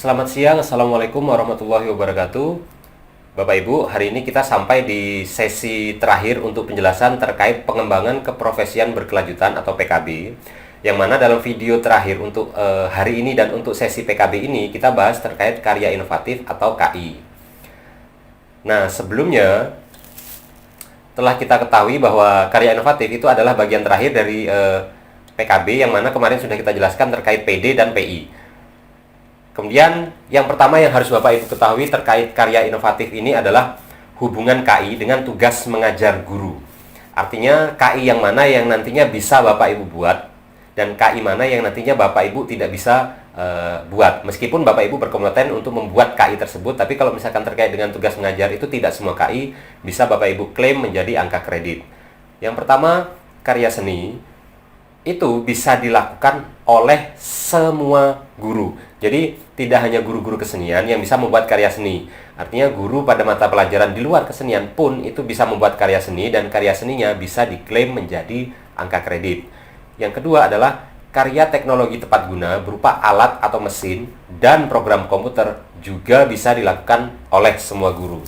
Selamat siang, Assalamualaikum warahmatullahi wabarakatuh. Bapak Ibu, hari ini kita sampai di sesi terakhir untuk penjelasan terkait pengembangan keprofesian berkelanjutan atau PKB. Yang mana dalam video terakhir untuk hari ini dan untuk sesi PKB ini kita bahas terkait karya inovatif atau KI. Nah, sebelumnya telah kita ketahui bahwa karya inovatif itu adalah bagian terakhir dari PKB, yang mana kemarin sudah kita jelaskan terkait PD dan PI. Kemudian yang pertama yang harus Bapak Ibu ketahui terkait karya inovatif ini adalah hubungan KI dengan tugas mengajar guru. Artinya KI yang mana yang nantinya bisa Bapak Ibu buat dan KI mana yang nantinya Bapak Ibu tidak bisa buat. Meskipun Bapak Ibu berkompeten untuk membuat KI tersebut, tapi kalau misalkan terkait dengan tugas mengajar itu tidak semua KI bisa Bapak Ibu klaim menjadi angka kredit. Yang pertama, karya seni itu bisa dilakukan oleh semua guru. Jadi tidak hanya guru-guru kesenian yang bisa membuat karya seni. Artinya guru pada mata pelajaran di luar kesenian pun itu bisa membuat karya seni dan karya seninya bisa diklaim menjadi angka kredit. Yang kedua adalah karya teknologi tepat guna berupa alat atau mesin dan program komputer juga bisa dilakukan oleh semua guru.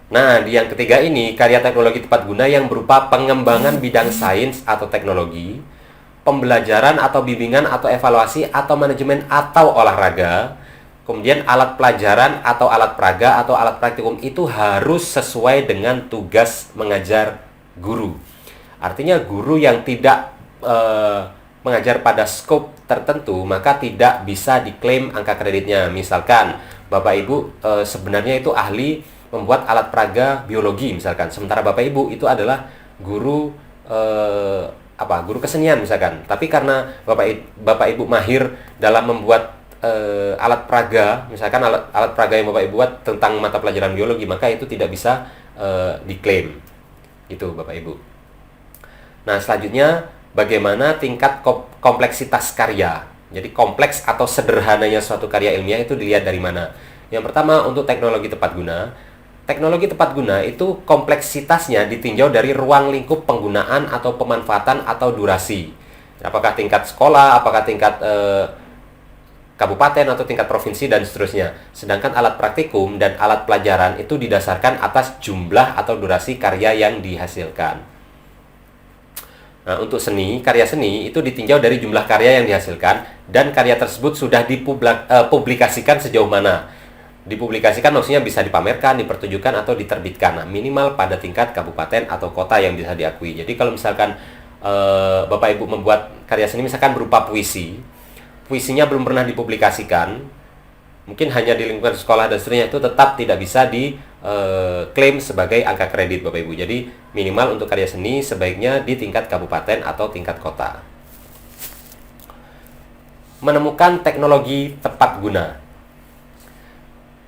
Nah, di yang ketiga ini, karya teknologi tepat guna yang berupa pengembangan bidang sains atau teknologi, pembelajaran atau bimbingan atau evaluasi atau manajemen atau olahraga, kemudian alat pelajaran atau alat praga atau alat praktikum itu harus sesuai dengan tugas mengajar guru. Artinya guru yang tidak mengajar pada skop tertentu, maka tidak bisa diklaim angka kreditnya. Misalkan, Bapak Ibu sebenarnya itu ahli membuat alat praga biologi misalkan, sementara Bapak Ibu itu adalah guru guru kesenian misalkan. Tapi karena Bapak Ibu mahir dalam membuat alat praga, misalkan alat praga yang Bapak Ibu buat tentang mata pelajaran biologi, maka itu tidak bisa diklaim. Itu Bapak Ibu. Nah, selanjutnya bagaimana tingkat kompleksitas karya. Jadi kompleks atau sederhananya suatu karya ilmiah itu dilihat dari mana? Yang pertama, untuk teknologi tepat guna. Teknologi tepat guna itu kompleksitasnya ditinjau dari ruang lingkup penggunaan atau pemanfaatan atau durasi. Apakah tingkat sekolah, apakah tingkat kabupaten atau tingkat provinsi dan seterusnya. Sedangkan alat praktikum dan alat pelajaran itu didasarkan atas jumlah atau durasi karya yang dihasilkan. Nah, untuk karya seni itu ditinjau dari jumlah karya yang dihasilkan dan karya tersebut sudah dipublikasikan sejauh mana. Dipublikasikan maksudnya bisa dipamerkan, dipertunjukkan, atau diterbitkan. Nah, minimal pada tingkat kabupaten atau kota yang bisa diakui. Jadi kalau misalkan Bapak Ibu membuat karya seni misalkan berupa puisinya belum pernah dipublikasikan, mungkin hanya di lingkungan sekolah dan seterusnya, itu tetap tidak bisa diklaim sebagai angka kredit Bapak Ibu. Jadi minimal untuk karya seni sebaiknya di tingkat kabupaten atau tingkat kota. Menemukan teknologi tepat guna.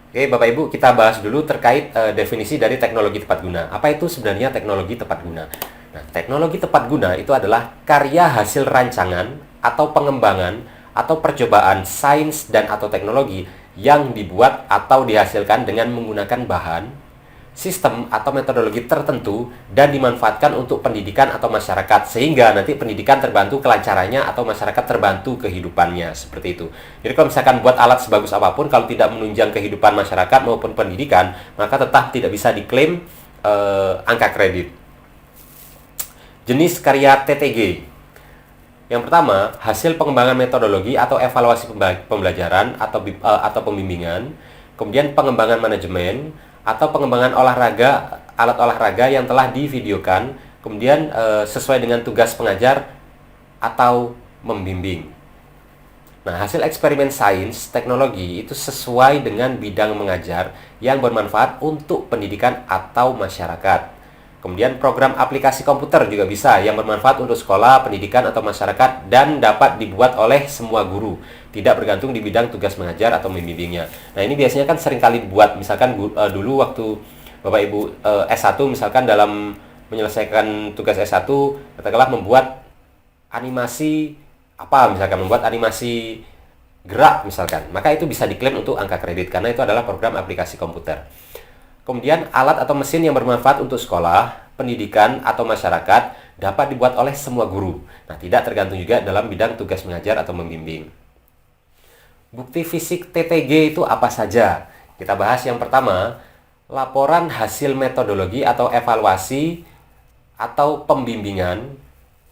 Oke, Bapak Ibu, kita bahas dulu terkait definisi dari teknologi tepat guna. Apa itu sebenarnya teknologi tepat guna? Nah, teknologi tepat guna itu adalah karya hasil rancangan atau pengembangan atau percobaan sains dan atau teknologi yang dibuat atau dihasilkan dengan menggunakan bahan, sistem atau metodologi tertentu dan dimanfaatkan untuk pendidikan atau masyarakat, sehingga nanti pendidikan terbantu kelancarannya atau masyarakat terbantu kehidupannya, seperti itu. Jadi kalau misalkan buat alat sebagus apapun, kalau tidak menunjang kehidupan masyarakat maupun pendidikan, maka tetap tidak bisa diklaim angka kredit. Jenis karya TTG. Yang pertama, hasil pengembangan metodologi atau evaluasi pembelajaran atau pembimbingan, kemudian pengembangan manajemen atau pengembangan alat olahraga yang telah divideokan, kemudian sesuai dengan tugas pengajar atau membimbing. Nah, hasil eksperimen sains teknologi itu sesuai dengan bidang mengajar yang bermanfaat untuk pendidikan atau masyarakat. Kemudian program aplikasi komputer juga bisa yang bermanfaat untuk sekolah, pendidikan, atau masyarakat dan dapat dibuat oleh semua guru, tidak bergantung di bidang tugas mengajar atau membimbingnya. Nah, ini biasanya kan sering kali dibuat, misalkan dulu waktu Bapak Ibu S1 misalkan dalam menyelesaikan tugas S1 katakanlah membuat animasi misalkan membuat animasi gerak misalkan, maka itu bisa diklaim untuk angka kredit karena itu adalah program aplikasi komputer. Kemudian alat atau mesin yang bermanfaat untuk sekolah, pendidikan, atau masyarakat dapat dibuat oleh semua guru. Nah, tidak tergantung juga dalam bidang tugas mengajar atau membimbing. Bukti fisik TTG itu apa saja? Kita bahas yang pertama, laporan hasil metodologi atau evaluasi atau pembimbingan,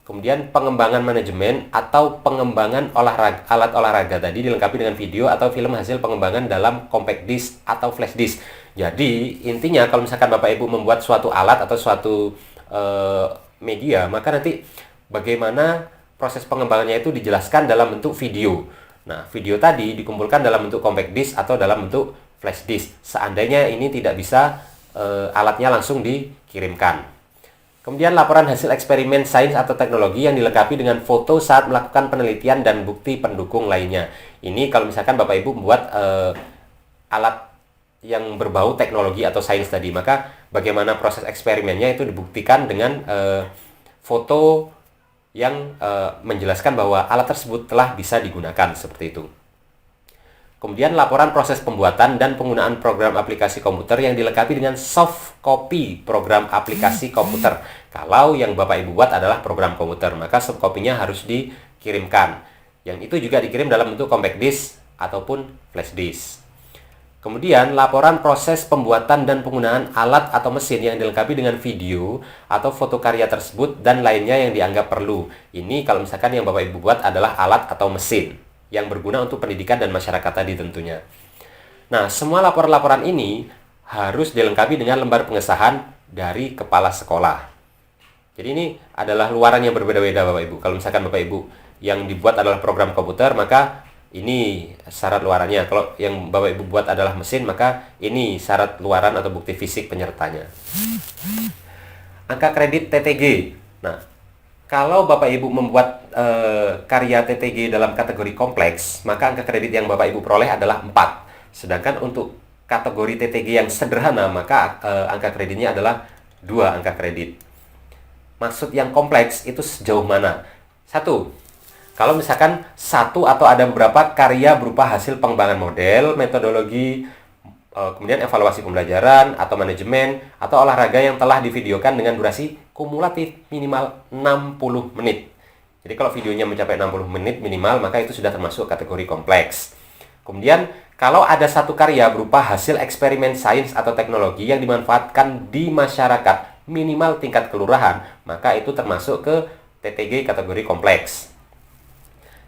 kemudian pengembangan manajemen atau pengembangan alat olahraga tadi dilengkapi dengan video atau film hasil pengembangan dalam compact disc atau flash disk. Jadi intinya kalau misalkan Bapak Ibu membuat suatu alat atau suatu media, maka nanti bagaimana proses pengembangannya itu dijelaskan dalam bentuk video. Nah, video tadi dikumpulkan dalam bentuk compact disc atau dalam bentuk flash disk. Seandainya ini tidak bisa alatnya langsung dikirimkan. Kemudian laporan hasil eksperimen sains atau teknologi yang dilengkapi dengan foto saat melakukan penelitian dan bukti pendukung lainnya. Ini kalau misalkan Bapak Ibu membuat alat yang berbau teknologi atau sains tadi, maka bagaimana proses eksperimennya itu dibuktikan dengan foto yang menjelaskan bahwa alat tersebut telah bisa digunakan, seperti itu. Kemudian laporan proses pembuatan dan penggunaan program aplikasi komputer yang dilengkapi dengan soft copy program aplikasi komputer. Kalau yang Bapak Ibu buat adalah program komputer, maka soft copy-nya harus dikirimkan. Yang itu juga dikirim dalam bentuk compact disc ataupun flash disk. Kemudian laporan proses pembuatan dan penggunaan alat atau mesin yang dilengkapi dengan video atau foto karya tersebut dan lainnya yang dianggap perlu. Ini kalau misalkan yang Bapak Ibu buat adalah alat atau mesin yang berguna untuk pendidikan dan masyarakat tadi tentunya. Nah, semua laporan-laporan ini harus dilengkapi dengan lembar pengesahan dari kepala sekolah. Jadi ini adalah luaran yang berbeda-beda Bapak Ibu. Kalau misalkan Bapak Ibu yang dibuat adalah program komputer, maka ini syarat luarannya. Kalau yang Bapak Ibu buat adalah mesin, maka ini syarat luaran atau bukti fisik penyertanya. Angka kredit TTG. Nah, kalau Bapak Ibu membuat karya TTG dalam kategori kompleks, maka angka kredit yang Bapak Ibu peroleh adalah 4. Sedangkan untuk kategori TTG yang sederhana, maka angka kreditnya adalah 2 angka kredit. Maksud yang kompleks itu sejauh mana? 1. Kalau misalkan satu atau ada beberapa karya berupa hasil pengembangan model, metodologi, kemudian evaluasi pembelajaran atau manajemen atau olahraga yang telah divideokan dengan durasi kumulatif minimal 60 menit. Jadi kalau videonya mencapai 60 menit minimal, maka itu sudah termasuk kategori kompleks. Kemudian kalau ada satu karya berupa hasil eksperimen sains atau teknologi yang dimanfaatkan di masyarakat minimal tingkat kelurahan, maka itu termasuk ke TTG kategori kompleks.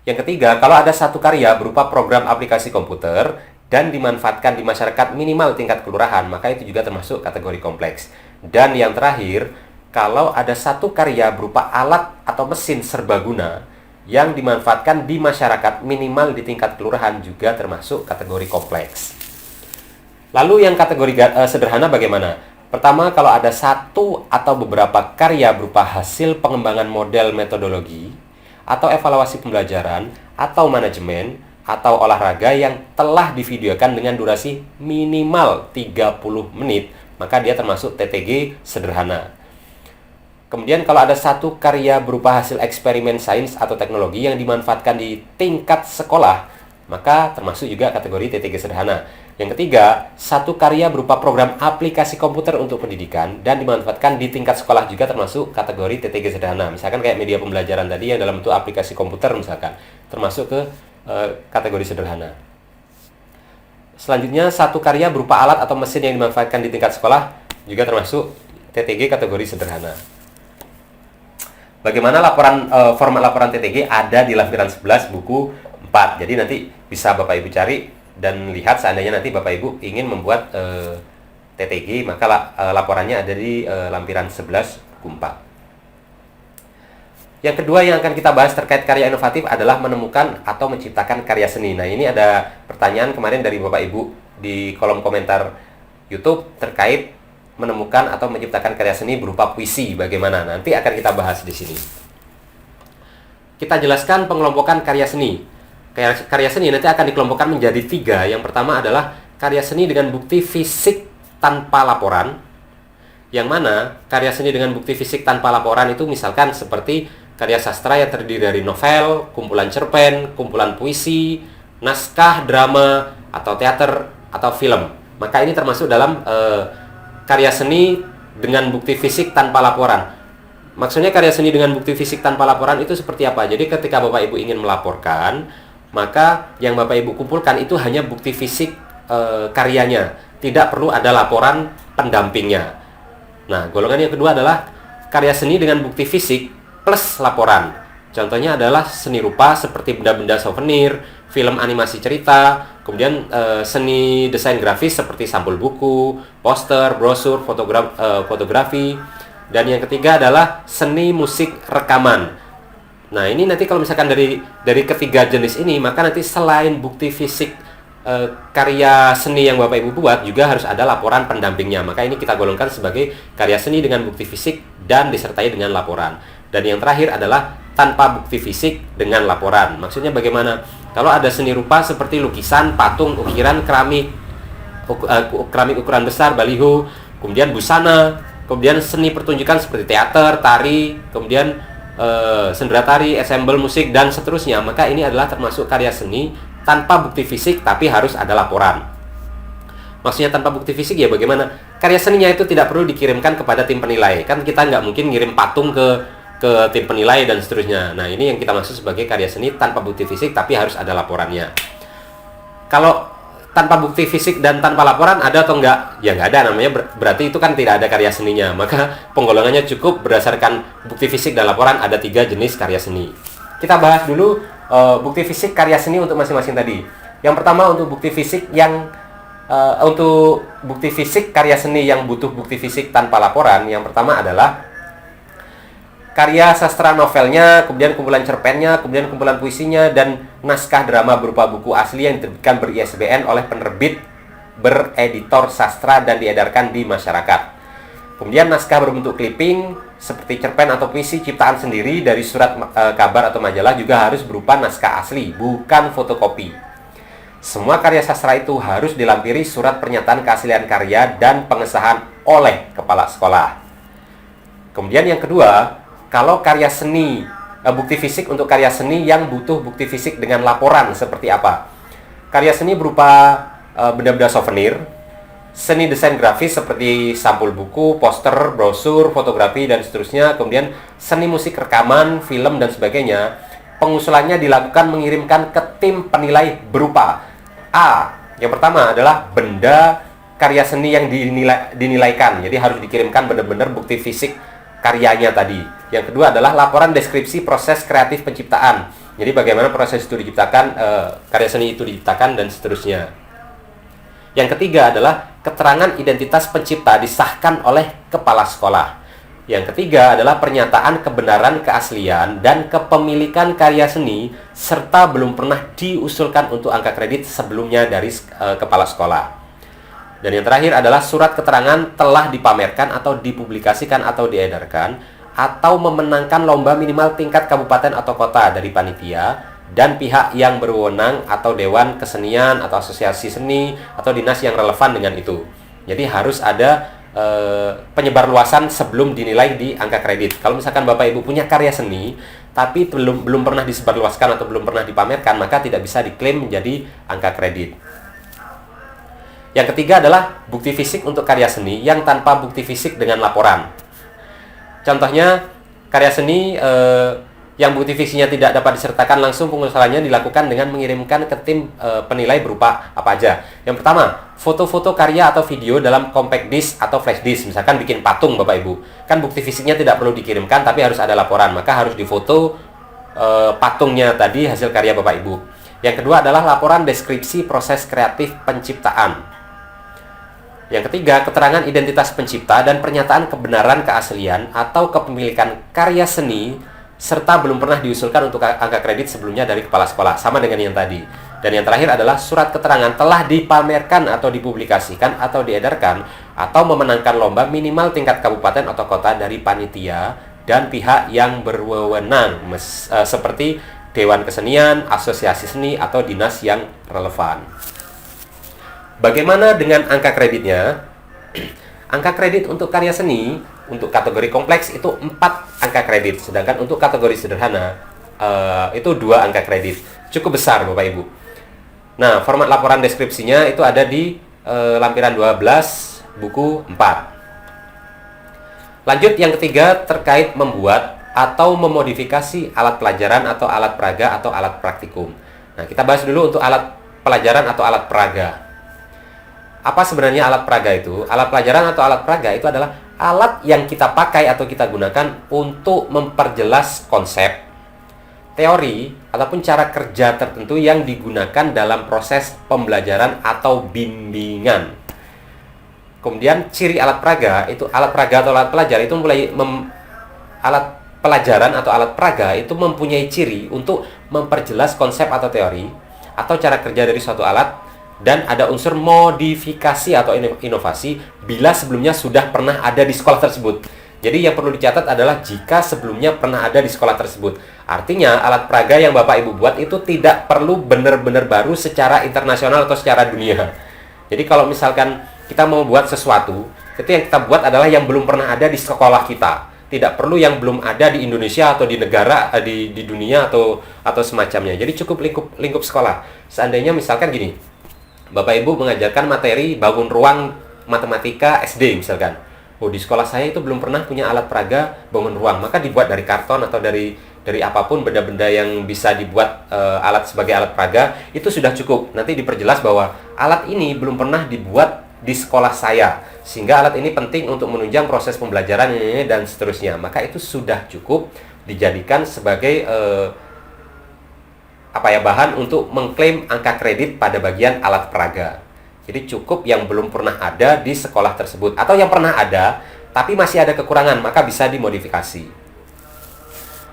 Yang ketiga, kalau ada satu karya berupa program aplikasi komputer dan dimanfaatkan di masyarakat minimal tingkat kelurahan, maka itu juga termasuk kategori kompleks. Dan yang terakhir, kalau ada satu karya berupa alat atau mesin serbaguna yang dimanfaatkan di masyarakat minimal di tingkat kelurahan juga termasuk kategori kompleks. Lalu yang kategori sederhana bagaimana? Pertama, kalau ada satu atau beberapa karya berupa hasil pengembangan model metodologi atau evaluasi pembelajaran atau manajemen atau olahraga yang telah divideokan dengan durasi minimal 30 menit, maka dia termasuk TTG sederhana. Kemudian kalau ada satu karya berupa hasil eksperimen sains atau teknologi yang dimanfaatkan di tingkat sekolah, maka termasuk juga kategori TTG sederhana. Yang ketiga, satu karya berupa program aplikasi komputer untuk pendidikan dan dimanfaatkan di tingkat sekolah juga termasuk kategori TTG sederhana. Misalkan kayak media pembelajaran tadi yang dalam bentuk aplikasi komputer misalkan, termasuk ke kategori sederhana. Selanjutnya, satu karya berupa alat atau mesin yang dimanfaatkan di tingkat sekolah juga termasuk TTG kategori sederhana. Bagaimana format laporan TTG ada di lampiran 11 buku 4. Jadi nanti bisa Bapak Ibu cari dan lihat seandainya nanti Bapak Ibu ingin membuat TTG, maka laporannya ada di lampiran 11 buku 4. Yang kedua yang akan kita bahas terkait karya inovatif adalah menemukan atau menciptakan karya seni. Nah, ini ada pertanyaan kemarin dari Bapak Ibu di kolom komentar YouTube terkait menemukan atau menciptakan karya seni berupa puisi. Bagaimana? Nanti akan kita bahas di sini. Kita jelaskan pengelompokan karya seni. Karya seni nanti akan dikelompokkan menjadi 3. Yang pertama adalah karya seni dengan bukti fisik tanpa laporan. Yang mana karya seni dengan bukti fisik tanpa laporan itu misalkan seperti karya sastra yang terdiri dari novel, kumpulan cerpen, kumpulan puisi, naskah, drama, atau teater, atau film. Maka ini termasuk dalam karya seni dengan bukti fisik tanpa laporan. Maksudnya karya seni dengan bukti fisik tanpa laporan itu seperti apa? Jadi ketika Bapak Ibu ingin melaporkan, maka yang Bapak Ibu kumpulkan itu hanya bukti fisik karyanya, tidak perlu ada laporan pendampingnya. Nah, golongan yang kedua adalah karya seni dengan bukti fisik plus laporan. Contohnya adalah seni rupa seperti benda-benda souvenir, film animasi cerita, kemudian seni desain grafis seperti sampul buku, poster, brosur, fotografi, dan yang ketiga adalah seni musik rekaman. Nah, ini nanti kalau misalkan dari ketiga jenis ini, maka nanti selain bukti fisik karya seni yang Bapak Ibu buat, juga harus ada laporan pendampingnya. Maka ini kita golongkan sebagai karya seni dengan bukti fisik dan disertai dengan laporan. Dan yang terakhir adalah tanpa bukti fisik dengan laporan. Maksudnya bagaimana? Kalau ada seni rupa seperti lukisan, patung, ukiran, keramik ukuran besar, baliho, kemudian busana, kemudian seni pertunjukan seperti teater, tari, kemudian sendera tari, ensemble musik, dan seterusnya, maka ini adalah termasuk karya seni tanpa bukti fisik tapi harus ada laporan. Maksudnya tanpa bukti fisik ya bagaimana? Karya seninya itu tidak perlu dikirimkan kepada tim penilai. Kan kita nggak mungkin ngirim patung ke tim penilai dan seterusnya. Nah, ini yang kita maksud sebagai karya seni tanpa bukti fisik tapi harus ada laporannya. Kalau tanpa bukti fisik dan tanpa laporan ada atau enggak? Ya nggak ada, namanya berarti itu kan tidak ada karya seninya. Maka penggolongannya cukup berdasarkan bukti fisik dan laporan. Ada 3 jenis karya seni. Kita bahas dulu bukti fisik karya seni untuk masing-masing tadi. Yang pertama untuk bukti fisik karya seni yang butuh bukti fisik tanpa laporan, yang pertama adalah karya sastra novelnya, kemudian kumpulan cerpennya, kemudian kumpulan puisinya, dan naskah drama berupa buku asli yang diterbitkan ber-ISBN oleh penerbit bereditor sastra dan diedarkan di masyarakat. Kemudian naskah berbentuk clipping seperti cerpen atau puisi ciptaan sendiri dari surat kabar atau majalah juga harus berupa naskah asli, bukan fotokopi. Semua karya sastra itu harus dilampiri surat pernyataan keaslian karya dan pengesahan oleh kepala sekolah. Kemudian yang kedua, kalau karya seni, bukti fisik untuk karya seni yang butuh bukti fisik dengan laporan seperti apa? Karya seni berupa benda-benda souvenir, seni desain grafis seperti sampul buku, poster, brosur, fotografi, dan seterusnya. Kemudian seni musik rekaman, film, dan sebagainya. Pengusulannya dilakukan mengirimkan ke tim penilai berupa A. Yang pertama adalah benda karya seni yang dinilaikan. Jadi harus dikirimkan benar-benar bukti fisik karyanya tadi. Yang kedua adalah laporan deskripsi proses kreatif penciptaan. Jadi bagaimana proses itu diciptakan, karya seni itu diciptakan, dan seterusnya. Yang ketiga adalah keterangan identitas pencipta disahkan oleh kepala sekolah. Yang ketiga adalah pernyataan kebenaran keaslian dan kepemilikan karya seni serta belum pernah diusulkan untuk angka kredit sebelumnya dari kepala sekolah. Dan yang terakhir adalah surat keterangan telah dipamerkan atau dipublikasikan atau diedarkan atau memenangkan lomba minimal tingkat kabupaten atau kota dari panitia dan pihak yang berwenang atau dewan kesenian atau asosiasi seni atau dinas yang relevan dengan itu. Jadi harus ada penyebarluasan sebelum dinilai di angka kredit. Kalau misalkan Bapak Ibu punya karya seni tapi belum pernah disebarluaskan atau belum pernah dipamerkan, maka tidak bisa diklaim menjadi angka kredit. Yang ketiga adalah bukti fisik untuk karya seni yang tanpa bukti fisik dengan laporan. Contohnya karya seni yang bukti fisiknya tidak dapat disertakan langsung, pengusulannya dilakukan dengan mengirimkan ke tim penilai berupa apa aja. Yang pertama, foto-foto karya atau video dalam compact disc atau flash disk. Misalkan bikin patung Bapak Ibu, kan bukti fisiknya tidak perlu dikirimkan tapi harus ada laporan, maka harus difoto patungnya tadi, hasil karya Bapak Ibu. Yang kedua adalah laporan deskripsi proses kreatif penciptaan. Yang ketiga, keterangan identitas pencipta dan pernyataan kebenaran keaslian atau kepemilikan karya seni serta belum pernah diusulkan untuk angka kredit sebelumnya dari kepala sekolah, sama dengan yang tadi. Dan yang terakhir adalah surat keterangan telah dipamerkan atau dipublikasikan atau diedarkan atau memenangkan lomba minimal tingkat kabupaten atau kota dari panitia dan pihak yang berwenang seperti dewan kesenian, asosiasi seni, atau dinas yang relevan. Bagaimana dengan angka kreditnya? Angka kredit untuk karya seni untuk kategori kompleks itu 4 angka kredit, sedangkan untuk kategori sederhana itu 2 angka kredit. Cukup besar Bapak Ibu. Nah, format laporan deskripsinya itu ada di lampiran 12 buku 4. Lanjut, yang ketiga terkait membuat atau memodifikasi alat pelajaran atau alat peraga atau alat praktikum. Nah, kita bahas dulu untuk alat pelajaran atau alat peraga. Apa sebenarnya alat peraga itu? Alat pelajaran atau alat peraga itu adalah alat yang kita pakai atau kita gunakan untuk memperjelas konsep, teori, ataupun cara kerja tertentu yang digunakan dalam proses pembelajaran atau bimbingan. Kemudian ciri alat peraga itu, alat peraga atau alat pelajar itu alat pelajaran atau alat peraga itu mempunyai ciri untuk memperjelas konsep atau teori atau cara kerja dari suatu alat, dan ada unsur modifikasi atau inovasi bila sebelumnya sudah pernah ada di sekolah tersebut. Jadi yang perlu dicatat adalah jika sebelumnya pernah ada di sekolah tersebut. Artinya alat peraga yang Bapak Ibu buat itu tidak perlu benar-benar baru secara internasional atau secara dunia. Jadi kalau misalkan kita mau buat sesuatu, itu yang kita buat adalah yang belum pernah ada di sekolah kita. Tidak perlu yang belum ada di Indonesia atau di negara, di dunia atau semacamnya. Jadi cukup lingkup sekolah. Seandainya misalkan gini, Bapak Ibu mengajarkan materi bangun ruang matematika SD misalkan. Oh, di sekolah saya itu belum pernah punya alat peraga bangun ruang, maka dibuat dari karton atau dari apapun benda-benda yang bisa dibuat alat sebagai alat peraga, itu sudah cukup. Nanti diperjelas bahwa alat ini belum pernah dibuat di sekolah saya, sehingga alat ini penting untuk menunjang proses pembelajaran ini dan seterusnya. Maka itu sudah cukup dijadikan sebagai bahan untuk mengklaim angka kredit pada bagian alat peraga. Jadi cukup yang belum pernah ada di sekolah tersebut, atau yang pernah ada tapi masih ada kekurangan, maka bisa dimodifikasi.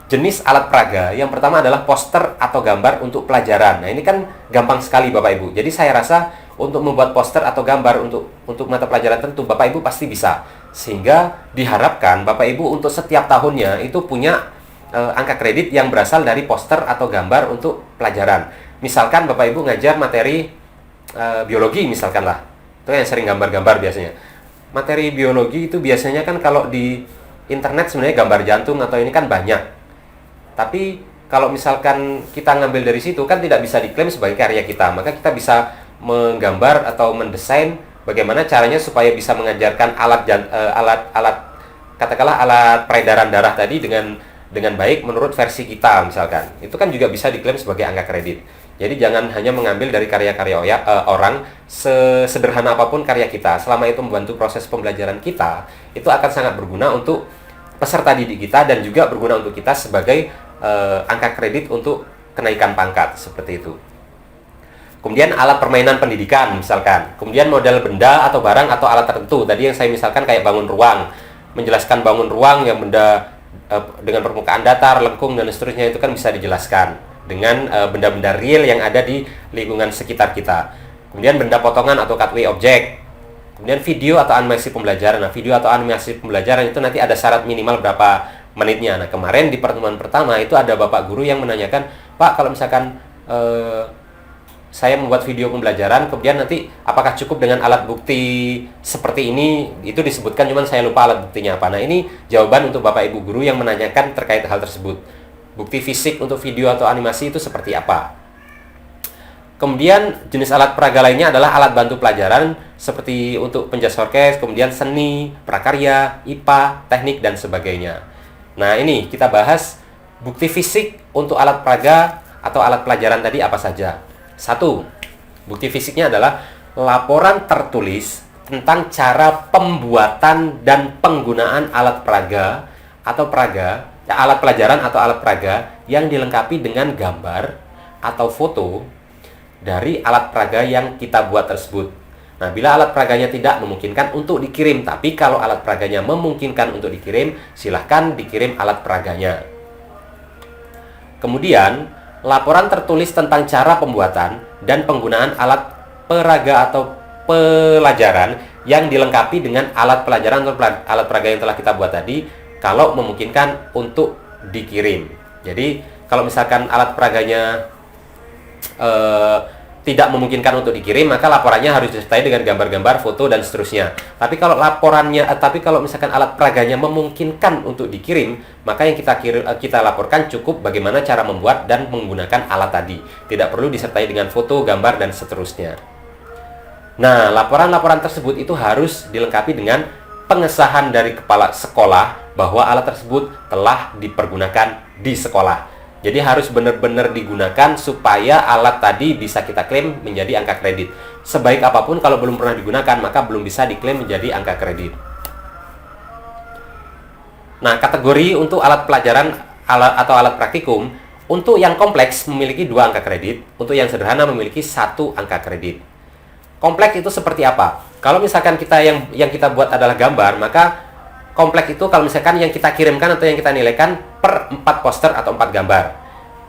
Jenis alat peraga yang pertama adalah poster atau gambar untuk pelajaran. Nah, ini kan gampang sekali Bapak Ibu. Jadi saya rasa untuk membuat poster atau gambar untuk mata pelajaran tertentu Bapak Ibu pasti bisa. Sehingga diharapkan Bapak Ibu untuk setiap tahunnya itu punya angka kredit yang berasal dari poster atau gambar untuk pelajaran. Misalkan Bapak Ibu ngajar materi biologi misalkan lah. Itu yang sering gambar-gambar biasanya. Materi biologi itu biasanya kan kalau di internet sebenarnya gambar jantung atau ini kan banyak. Tapi kalau misalkan kita ngambil dari situ kan tidak bisa diklaim sebagai karya kita. Maka kita bisa menggambar atau mendesain bagaimana caranya supaya bisa mengajarkan alat katakanlah alat peredaran darah tadi dengan baik menurut versi kita misalkan. Itu kan juga bisa diklaim sebagai angka kredit. Jadi jangan hanya mengambil dari karya-karya orang, sesederhana apapun karya kita, selama itu membantu proses pembelajaran kita, itu akan sangat berguna untuk peserta didik kita dan juga berguna untuk kita sebagai angka kredit untuk kenaikan pangkat, seperti itu. Kemudian alat permainan pendidikan misalkan. Kemudian model benda atau barang atau alat tertentu. Tadi yang saya misalkan kayak bangun ruang, menjelaskan bangun ruang yang benda dengan permukaan datar, lengkung, dan seterusnya itu kan bisa dijelaskan dengan benda-benda real yang ada di lingkungan sekitar kita. Kemudian benda potongan atau cutaway objek. Kemudian video atau animasi pembelajaran. Nah, video atau animasi pembelajaran itu nanti ada syarat minimal berapa menitnya. Nah, kemarin di pertemuan pertama itu ada Bapak Guru yang menanyakan, Pak, kalau misalkan saya membuat video pembelajaran, kemudian nanti apakah cukup dengan alat bukti seperti ini? Itu disebutkan, cuman saya lupa alat buktinya apa. Nah, ini jawaban untuk Bapak Ibu Guru yang menanyakan terkait hal tersebut. Bukti fisik untuk video atau animasi itu seperti apa? Kemudian jenis alat peraga lainnya adalah alat bantu pelajaran seperti untuk penjas orkes, kemudian seni, prakarya, IPA, teknik, dan sebagainya. Nah, ini kita bahas bukti fisik untuk alat peraga atau alat pelajaran tadi apa saja. 1. Bukti fisiknya adalah laporan tertulis tentang cara pembuatan dan penggunaan alat peraga atau alat pelajaran atau alat peraga yang dilengkapi dengan gambar atau foto dari alat peraga yang kita buat tersebut. Nah, bila alat peraganya tidak memungkinkan untuk dikirim, tapi kalau alat peraganya memungkinkan untuk dikirim, silahkan dikirim alat peraganya. Kemudian laporan tertulis tentang cara pembuatan dan penggunaan alat peraga atau pelajaran yang dilengkapi dengan alat pelajaran atau alat peraga yang telah kita buat tadi, kalau memungkinkan untuk dikirim. Jadi kalau misalkan alat peraganya tidak memungkinkan untuk dikirim, maka laporannya harus disertai dengan gambar-gambar, foto, dan seterusnya. Tapi kalau misalkan alat peraganya memungkinkan untuk dikirim, maka yang kita laporkan cukup bagaimana cara membuat dan menggunakan alat tadi. Tidak perlu disertai dengan foto, gambar, dan seterusnya. Nah, laporan-laporan tersebut itu harus dilengkapi dengan pengesahan dari kepala sekolah bahwa alat tersebut telah dipergunakan di sekolah. Jadi harus benar-benar digunakan supaya alat tadi bisa kita klaim menjadi angka kredit. Sebaik apapun kalau belum pernah digunakan, maka belum bisa diklaim menjadi angka kredit. Nah, kategori untuk alat pelajaran atau alat praktikum, untuk yang kompleks memiliki 2 angka kredit, untuk yang sederhana memiliki 1 angka kredit. Kompleks itu seperti apa? Kalau misalkan kita yang kita buat adalah gambar, maka kompleks itu kalau misalkan yang kita kirimkan atau yang kita nilaikan per 4 poster atau 4 gambar.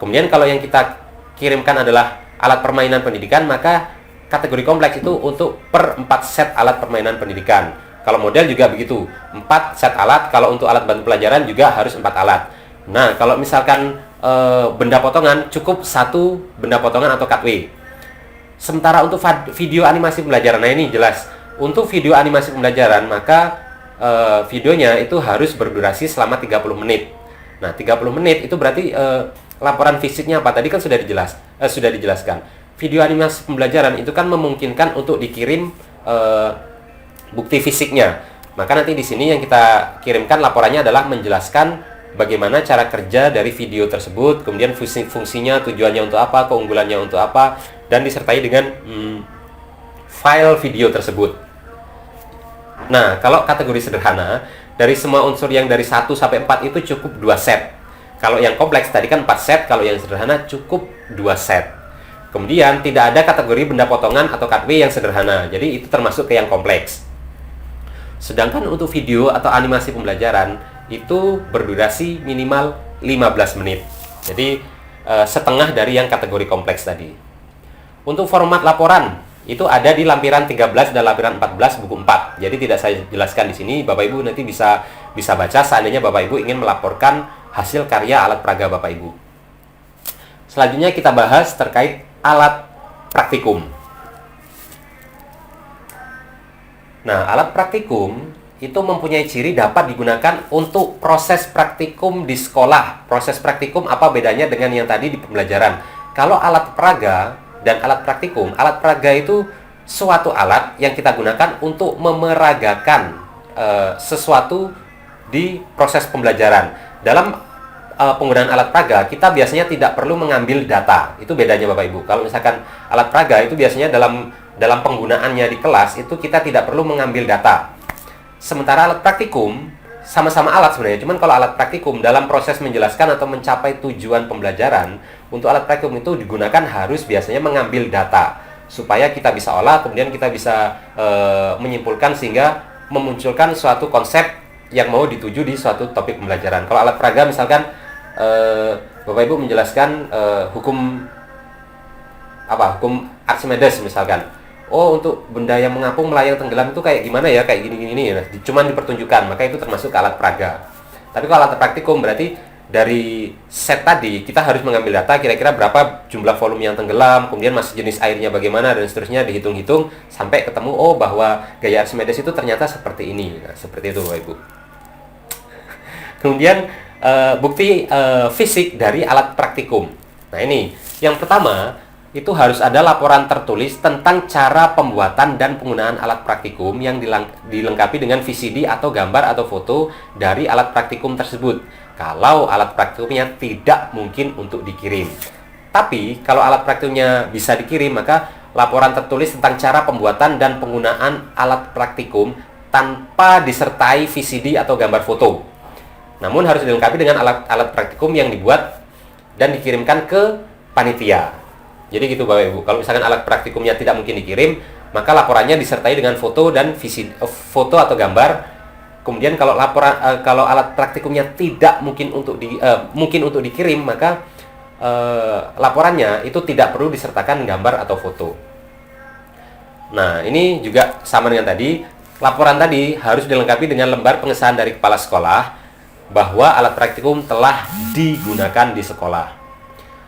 Kemudian kalau yang kita kirimkan adalah alat permainan pendidikan, maka kategori kompleks itu untuk per 4 set alat permainan pendidikan. Kalau model juga begitu, 4 set alat. Kalau untuk alat bantu pelajaran juga harus 4 alat. Nah, kalau misalkan benda potongan, cukup 1 benda potongan atau cutaway. Sementara untuk video animasi pembelajaran, nah ini jelas. Untuk video animasi pembelajaran, maka videonya itu harus berdurasi selama 30 menit. Nah, 30 menit itu berarti laporan fisiknya apa? Tadi kan sudah dijelaskan. Video animasi pembelajaran itu kan memungkinkan untuk dikirim bukti fisiknya. Maka nanti di sini yang kita kirimkan laporannya adalah menjelaskan bagaimana cara kerja dari video tersebut, kemudian fungsinya, tujuannya untuk apa, keunggulannya untuk apa, dan disertai dengan file video tersebut. Nah, kalau kategori sederhana, dari semua unsur yang dari 1 sampai 4 itu cukup 2 set. Kalau yang kompleks tadi kan 4 set, kalau yang sederhana cukup 2 set. Kemudian tidak ada kategori benda potongan atau cutaway yang sederhana, jadi itu termasuk ke yang kompleks. Sedangkan untuk video atau animasi pembelajaran itu berdurasi minimal 15 menit. Jadi setengah dari yang kategori kompleks tadi. Untuk format laporan itu ada di lampiran 13 dan lampiran 14 buku 4. Jadi tidak saya jelaskan di sini, Bapak Ibu nanti bisa baca seandainya Bapak Ibu ingin melaporkan hasil karya alat peraga Bapak Ibu. Selanjutnya kita bahas terkait alat praktikum. Nah, alat praktikum itu mempunyai ciri dapat digunakan untuk proses praktikum di sekolah. Proses praktikum apa bedanya dengan yang tadi di pembelajaran? Kalau alat peraga dan alat praktikum, alat peraga itu suatu alat yang kita gunakan untuk memeragakan sesuatu di proses pembelajaran. Dalam penggunaan alat peraga, kita biasanya tidak perlu mengambil data. Itu bedanya Bapak Ibu. Kalau misalkan alat peraga itu biasanya dalam penggunaannya di kelas itu kita tidak perlu mengambil data. Sementara alat praktikum sama-sama alat sebenarnya, cuman kalau alat praktikum dalam proses menjelaskan atau mencapai tujuan pembelajaran, untuk alat praktikum itu digunakan harus biasanya mengambil data supaya kita bisa olah, kemudian kita bisa menyimpulkan sehingga memunculkan suatu konsep yang mau dituju di suatu topik pembelajaran. Kalau alat peraga misalkan Bapak Ibu menjelaskan hukum Archimedes misalkan. Oh, untuk benda yang mengapung, melayang, tenggelam itu kayak gimana ya? Kayak gini-gini. Nah, cuman dipertunjukkan, maka itu termasuk alat peraga. Tapi kalau alat praktikum berarti dari set tadi kita harus mengambil data kira-kira berapa jumlah volume yang tenggelam, kemudian masih jenis airnya bagaimana dan seterusnya, dihitung-hitung sampai ketemu bahwa gaya Archimedes itu ternyata seperti ini. Nah, seperti itu Bapak Ibu. Kemudian bukti fisik dari alat praktikum. Nah, ini yang pertama itu harus ada laporan tertulis tentang cara pembuatan dan penggunaan alat praktikum yang dilengkapi dengan VCD atau gambar atau foto dari alat praktikum tersebut. Kalau alat praktikumnya tidak mungkin untuk dikirim. Tapi kalau alat praktikumnya bisa dikirim, maka laporan tertulis tentang cara pembuatan dan penggunaan alat praktikum tanpa disertai VCD atau gambar foto. Namun harus dilengkapi dengan alat praktikum yang dibuat dan dikirimkan ke panitia. Jadi gitu Bapak Ibu, kalau misalkan alat praktikumnya tidak mungkin dikirim, maka laporannya disertai dengan foto dan foto atau gambar. Kemudian kalau alat praktikumnya tidak mungkin untuk dikirim, maka laporannya itu tidak perlu disertakan gambar atau foto. Nah, ini juga sama dengan tadi. Laporan tadi harus dilengkapi dengan lembar pengesahan dari kepala sekolah bahwa alat praktikum telah digunakan di sekolah.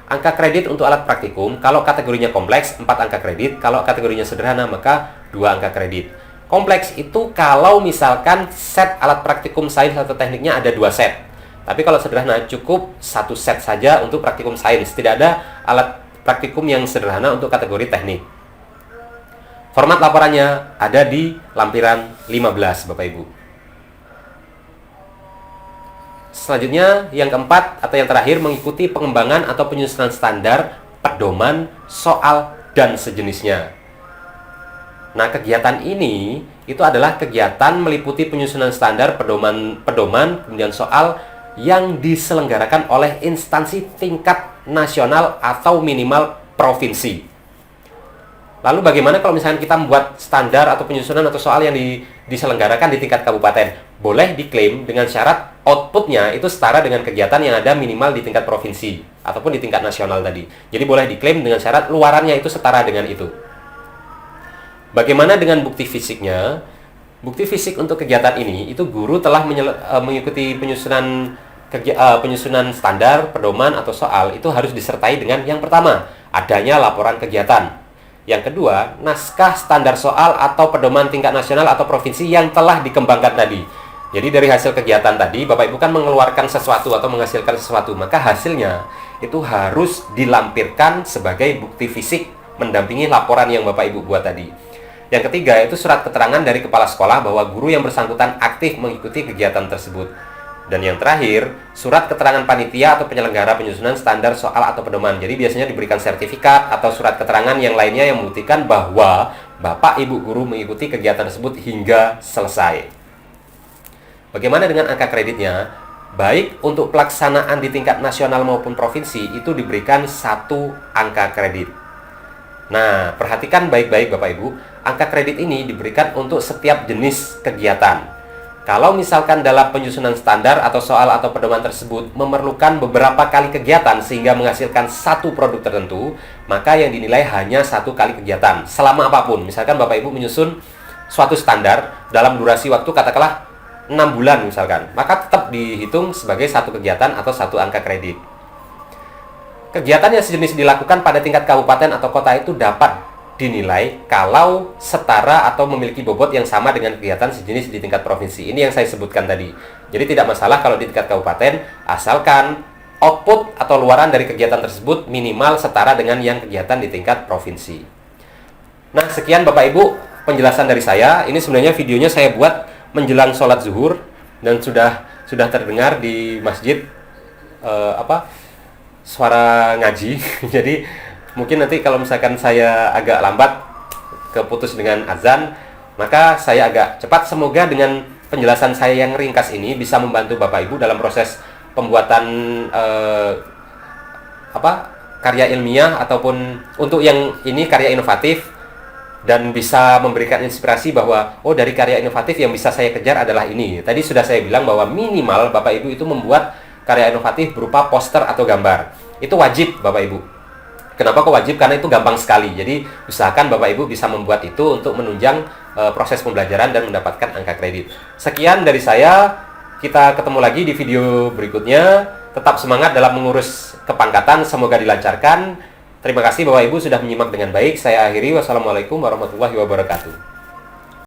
Angka kredit untuk alat praktikum, kalau kategorinya kompleks 4 angka kredit, kalau kategorinya sederhana maka 2 angka kredit. Kompleks itu kalau misalkan set alat praktikum sains atau tekniknya ada 2 set. Tapi kalau sederhana cukup 1 set saja untuk praktikum sains. Tidak ada alat praktikum yang sederhana untuk kategori teknik. Format laporannya ada di lampiran 15 Bapak Ibu. Selanjutnya, yang keempat atau yang terakhir, mengikuti pengembangan atau penyusunan standar, pedoman, soal, dan sejenisnya. Nah, kegiatan ini itu adalah kegiatan meliputi penyusunan standar, pedoman, kemudian soal yang diselenggarakan oleh instansi tingkat nasional atau minimal provinsi. Lalu bagaimana kalau misalnya kita membuat standar atau penyusunan atau soal yang diselenggarakan di tingkat kabupaten? Boleh diklaim dengan syarat outputnya itu setara dengan kegiatan yang ada minimal di tingkat provinsi ataupun di tingkat nasional tadi. Jadi boleh diklaim dengan syarat luarannya itu setara dengan itu. Bagaimana dengan bukti fisiknya? Bukti fisik untuk kegiatan ini itu guru telah mengikuti penyusunan standar, pedoman atau soal itu harus disertai dengan yang pertama, adanya laporan kegiatan. Yang kedua, naskah standar soal atau pedoman tingkat nasional atau provinsi yang telah dikembangkan tadi. Jadi dari hasil kegiatan tadi, Bapak Ibu kan mengeluarkan sesuatu atau menghasilkan sesuatu, maka hasilnya itu harus dilampirkan sebagai bukti fisik mendampingi laporan yang Bapak Ibu buat tadi. Yang ketiga, itu surat keterangan dari kepala sekolah bahwa guru yang bersangkutan aktif mengikuti kegiatan tersebut. Dan yang terakhir, surat keterangan panitia atau penyelenggara penyusunan standar soal atau pedoman. Jadi biasanya diberikan sertifikat atau surat keterangan yang lainnya yang membuktikan bahwa Bapak Ibu guru mengikuti kegiatan tersebut hingga selesai. Bagaimana dengan angka kreditnya? Baik untuk pelaksanaan di tingkat nasional maupun provinsi itu diberikan 1 angka kredit. Nah, perhatikan baik-baik Bapak Ibu, angka kredit ini diberikan untuk setiap jenis kegiatan. Kalau misalkan dalam penyusunan standar atau soal atau pedoman tersebut memerlukan beberapa kali kegiatan sehingga menghasilkan satu produk tertentu, maka yang dinilai hanya 1 kali kegiatan selama apapun. Misalkan Bapak Ibu menyusun suatu standar dalam durasi waktu katakanlah 6 bulan misalkan, maka tetap dihitung sebagai 1 kegiatan atau 1 angka kredit. Kegiatan yang sejenis dilakukan pada tingkat kabupaten atau kota itu dapat dinilai kalau setara atau memiliki bobot yang sama dengan kegiatan sejenis di tingkat provinsi. Ini yang saya sebutkan tadi. Jadi tidak masalah kalau di tingkat kabupaten, asalkan output atau luaran dari kegiatan tersebut minimal setara dengan yang kegiatan di tingkat provinsi. Nah, sekian Bapak Ibu penjelasan dari saya. Ini sebenarnya videonya saya buat menjelang sholat zuhur dan sudah terdengar di masjid suara ngaji. Jadi mungkin nanti kalau misalkan saya agak lambat keputus dengan azan, maka saya agak cepat. Semoga dengan penjelasan saya yang ringkas ini bisa membantu Bapak Ibu dalam proses pembuatan karya ilmiah ataupun untuk yang ini karya inovatif, dan bisa memberikan inspirasi bahwa dari karya inovatif yang bisa saya kejar adalah ini. Tadi sudah saya bilang bahwa minimal Bapak Ibu itu membuat karya inovatif berupa poster atau gambar. Itu wajib Bapak Ibu. Kenapa kok wajib? Karena itu gampang sekali. Jadi usahakan Bapak Ibu bisa membuat itu untuk menunjang proses pembelajaran dan mendapatkan angka kredit. Sekian dari saya. Kita ketemu lagi di video berikutnya. Tetap semangat dalam mengurus kepangkatan. Semoga dilancarkan. Terima kasih Bapak Ibu sudah menyimak dengan baik. Saya akhiri. Wassalamualaikum warahmatullahi wabarakatuh.